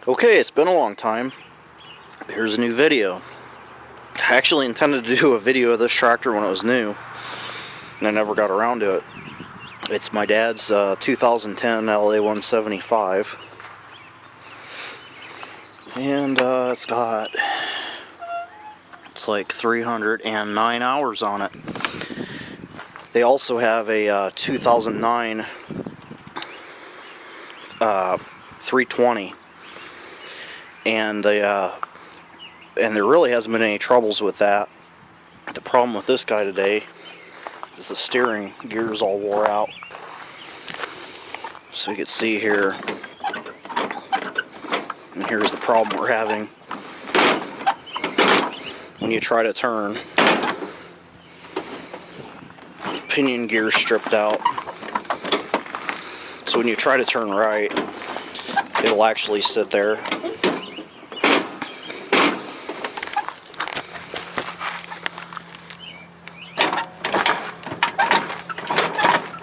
Okay, it's been a long time. Here's a new video. I actually intended to do a video of this tractor when it was new, and I never got around to it. It's my dad's 2010 LA175, and it's like 309 hours on it. They also have a 2009 320. And there really hasn't been any troubles with that. The problem with this guy today is the steering gear's all wore out. So you can see here, and here's the problem we're having when you try to turn. The pinion gear's stripped out, so when you try to turn right, it'll actually sit there.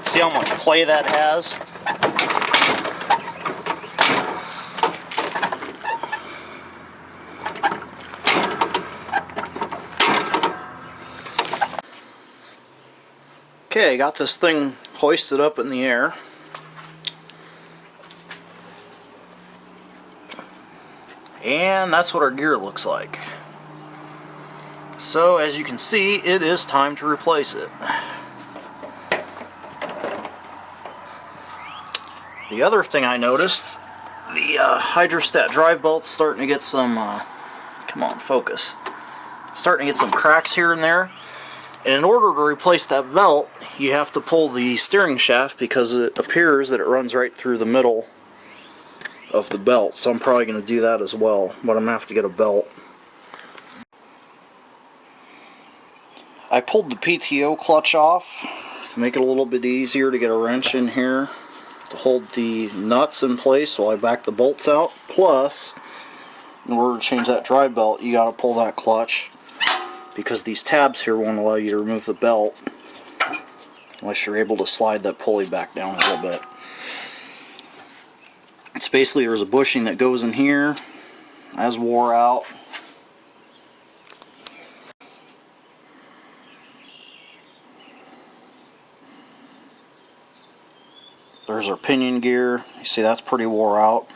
See how much play that has? Okay, I got this thing hoisted up in the air. And that's what our gear looks like. So as you can see, it is time to replace it. The other thing I noticed, the hydrostat drive belt's starting to get some, come on, focus, starting to get some cracks here and there. And in order to replace that belt, you have to pull the steering shaft because it appears that it runs right through the middle of the belt. So I'm probably going to do that as well, but I'm going to have to get a belt. I pulled the PTO clutch off to make it a little bit easier to get a wrench in here to hold the nuts in place while I back the bolts out. Plus, in order to change that drive belt, you got to pull that clutch because these tabs here won't allow you to remove the belt unless you're able to slide that pulley back down a little bit. It's basically, there's a bushing that goes in here, that's wore out. There's our pinion gear. You see that's pretty wore out.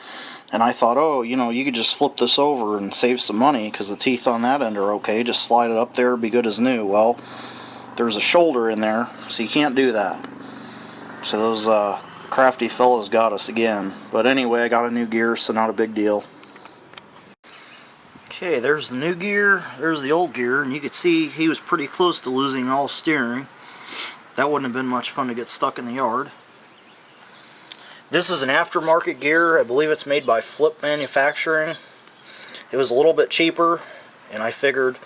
And I thought, oh, you know, you could just flip this over and save some money because the teeth on that end are okay. Just slide it up there, be good as new. Well, there's a shoulder in there, so you can't do that. So those crafty fellas got us again. But anyway, I got a new gear, so not a big deal. Okay, there's the new gear. There's the old gear, and you can see he was pretty close to losing all steering. That wouldn't have been much fun to get stuck in the yard. This is an aftermarket gear. I believe it's made by Flip Manufacturing. It was a little bit cheaper, and I figured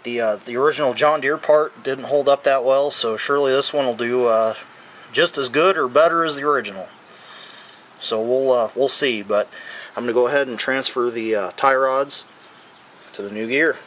the original John Deere part didn't hold up that well, so surely this one will do just as good or better as the original. So we'll see, but I'm going to go ahead and transfer the tie rods to the new gear.